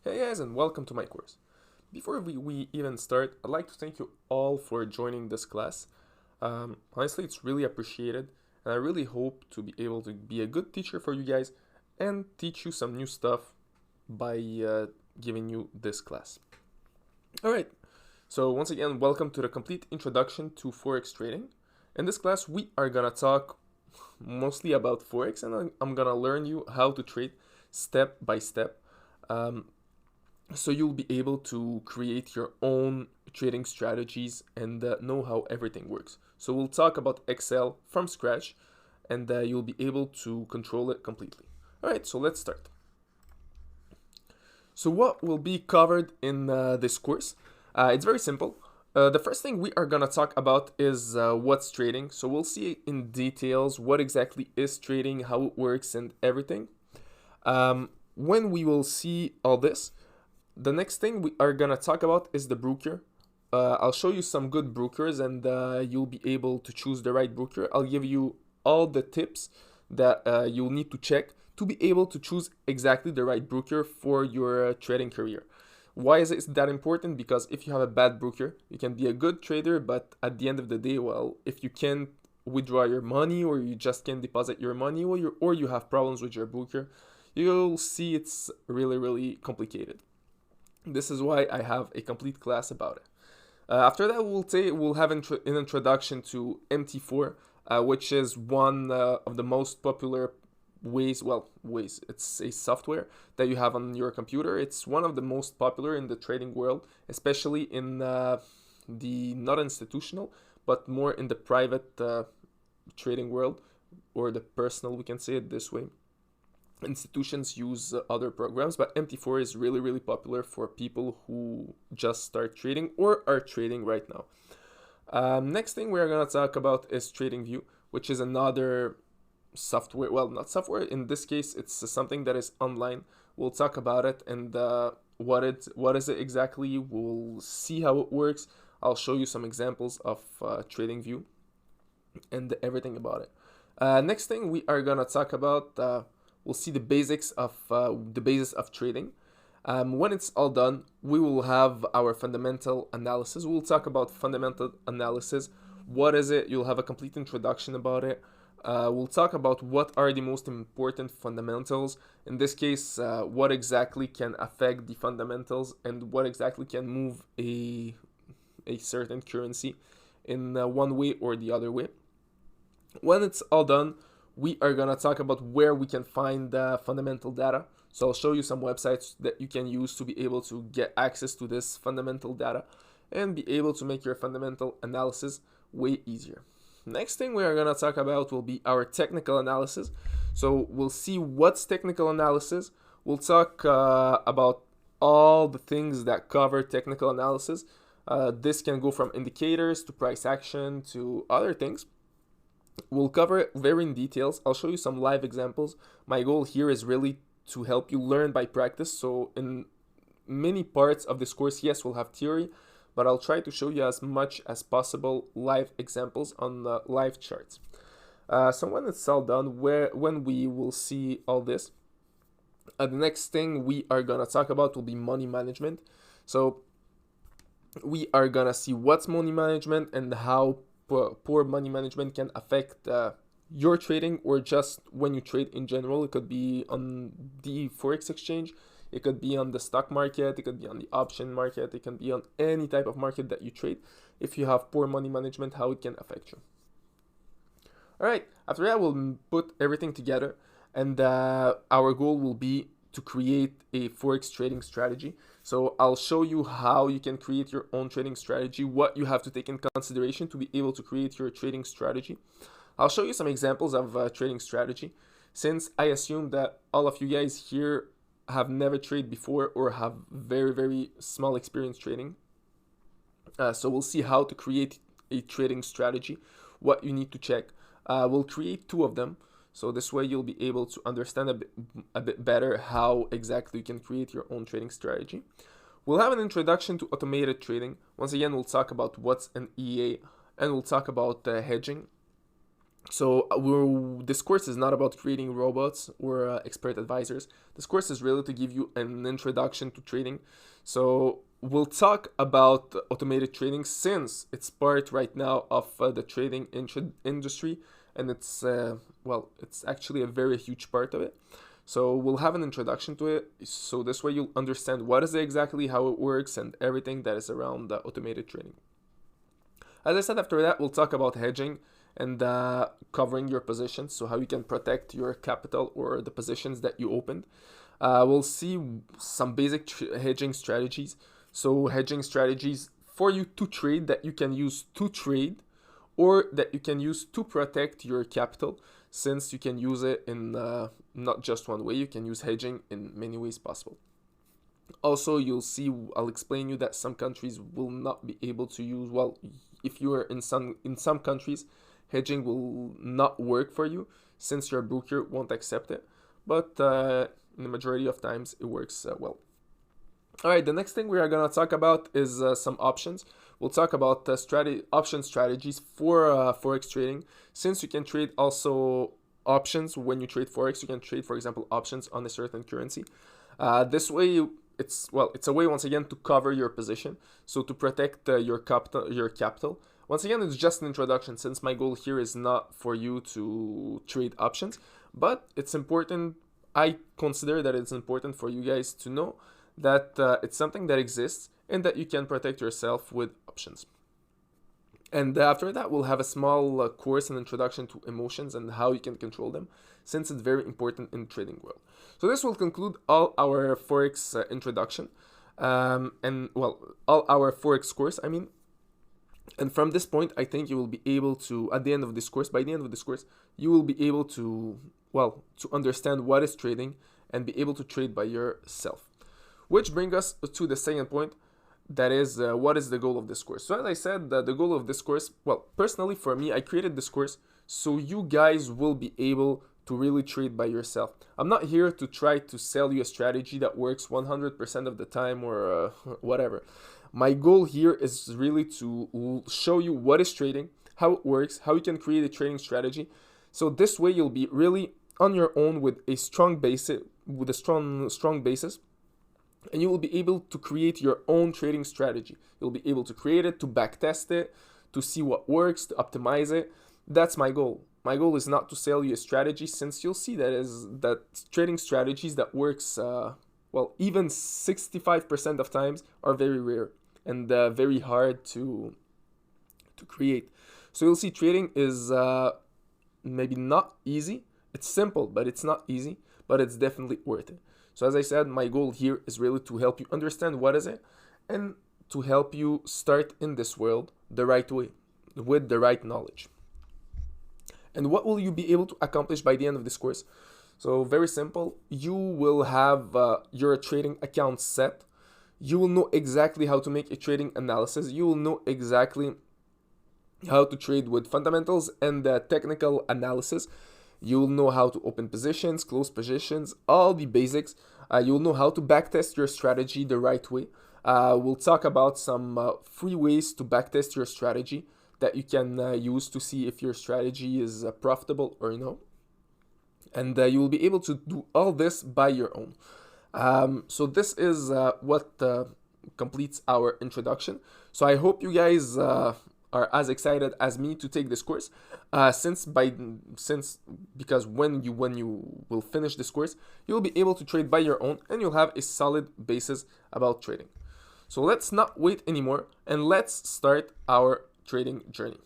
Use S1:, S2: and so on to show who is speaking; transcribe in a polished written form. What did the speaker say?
S1: Hey guys, and welcome to my course. Before we even start, I'd like to thank you all for joining this class. Honestly, it's really appreciated, and I really hope to be able to be a good teacher for you guys and teach you some new stuff by giving you this class. Alright, so once again, welcome to the complete introduction to Forex trading. In this class, we are gonna talk mostly about Forex, and I'm gonna learn you how to trade step by step. Um, so you'll be able to create your own trading strategies and know how everything works. So we'll talk about Excel from scratch, and you'll be able to control it completely. All right, so let's start. So what will be covered in this course? It's very simple. The first thing we are gonna talk about is what's trading. So we'll see in details what exactly is trading, how it works, and everything. When we will see all this, the next thing we are gonna talk about is the broker. I'll show you some good brokers, and you'll be able to choose the right broker. I'll give you all the tips that you'll need to check to be able to choose exactly the right broker for your trading career. Why is it that important? Because if you have a bad broker, you can be a good trader, but at the end of the day, well, if you can't withdraw your money, or you just can't deposit your money, or you have problems with your broker, you'll see it's really complicated. This is why I have a complete class about it. After that, we'll have an introduction to MT4, which is one of the most popular ways. Well, ways. It's a software that you have on your computer. It's one of the most popular in the trading world, especially in the not institutional, but more in the private trading world, or the personal. We can say it this way. Institutions use other programs, but MT4 is really popular for people who just start trading or are trading right now. Next thing we're gonna talk about is TradingView, which is another software. Well, not software in this case. It's something that is online. We'll talk about it and what is it exactly. We'll see how it works. I'll show you some examples of TradingView and everything about it. Next thing we are gonna talk about. We'll see the basics of the basis of trading. When it's all done, we will have our fundamental analysis. We'll talk about fundamental analysis. What is it? You'll have a complete introduction about it. We'll talk about what are the most important fundamentals. In this case, what exactly can affect the fundamentals and what exactly can move a certain currency in one way or the other way. When it's all done, we are gonna talk about where we can find the fundamental data. So I'll show you some websites that you can use to be able to get access to this fundamental data and be able to make your fundamental analysis way easier. Next thing we are gonna talk about will be our technical analysis. So we'll see what's technical analysis. We'll talk about all the things that cover technical analysis. This can go from indicators to price action to other things. We'll cover it very in details. I'll show you some live examples. My goal here is really to help you learn by practice. So in many parts of this course, yes, we'll have theory, but I'll try to show you as much as possible live examples on the live charts. So when it's all done, when we will see all this, the next thing we are gonna talk about will be money management. So we are gonna see what's money management and how poor money management can affect your trading, or just when you trade in general. It could be on the Forex exchange, it could be on the stock market, it could be on the option market, it can be on any type of market that you trade. If you have poor money management, how it can affect you. All right, after that, we'll put everything together, and our goal will be to create a Forex trading strategy. So I'll show you how you can create your own trading strategy, what you have to take in consideration to be able to create your trading strategy. I'll show you some examples of trading strategy, since I assume that all of you guys here have never traded before or have very small experience trading. So we'll see how to create a trading strategy, what you need to check. We'll create two of them. So this way you'll be able to understand a bit better how exactly you can create your own trading strategy. We'll have an introduction to automated trading. Once again, we'll talk about what's an EA, and we'll talk about hedging. So this course is not about creating robots or expert advisors. This course is really to give you an introduction to trading. So we'll talk about automated trading since it's part right now of the trading industry, and it's actually a very huge part of it. So we'll have an introduction to it. So this way you'll understand what is it exactly, how it works, and everything that is around automated trading. As I said, after that, we'll talk about hedging and covering your positions, so how you can protect your capital or the positions that you opened. We'll see some basic hedging strategies. So hedging strategies for you to trade that you can use to trade or that you can use to protect your capital, since you can use it in not just one way. You can use hedging in many ways possible. Also, you'll see, I'll explain you that some countries will not be able to use, well, if you are in some countries, hedging will not work for you since your broker won't accept it, but in the majority of times it works well. All right, the next thing we are going to talk about is some options. We'll talk about option strategies for forex trading. Since you can trade also options when you trade forex, you can trade, for example, options on a certain currency. This way, it's a way once again to cover your position, so to protect your capital. Once again, it's just an introduction, since my goal here is not for you to trade options, but it's important. I consider that it's important for you guys to know that it's something that exists and that you can protect yourself with options. And after that, we'll have a small course, an introduction to emotions and how you can control them, since it's very important in the trading world. So this will conclude all our forex introduction, all our forex course, I mean. And from this point, I think you will be able to, by the end of this course, you will be able to, to understand what is trading and be able to trade by yourself. Which brings us to the second point, that is, what is the goal of this course? So as I said, the goal of this course, personally for me, I created this course so you guys will be able to really trade by yourself. I'm not here to try to sell you a strategy that works 100% of the time or whatever. My goal here is really to show you what is trading, how it works, how you can create a trading strategy. So this way you'll be really on your own with a strong basis, and you will be able to create your own trading strategy. You'll be able to create it, to backtest it, to see what works, to optimize it. That's my goal. My goal is not to sell you a strategy, since you'll see that trading strategies that works, even 65% of times are very rare and very hard to create. So you'll see trading is maybe not easy. It's simple, but it's not easy, but it's definitely worth it. So as I said, my goal here is really to help you understand what is it and to help you start in this world the right way, with the right knowledge. And what will you be able to accomplish by the end of this course? So very simple. You will have your trading account set. You will know exactly how to make a trading analysis. You will know exactly how to trade with fundamentals and technical analysis. You'll know how to open positions, close positions, all the basics. You'll know how to backtest your strategy the right way. We'll talk about some free ways to backtest your strategy that you can use to see if your strategy is profitable or no. And you will be able to do all this by your own. So this is what completes our introduction. So I hope you guys are as excited as me to take this course, because when you will finish this course, you'll be able to trade by your own and you'll have a solid basis about trading. So let's not wait anymore and let's start our trading journey.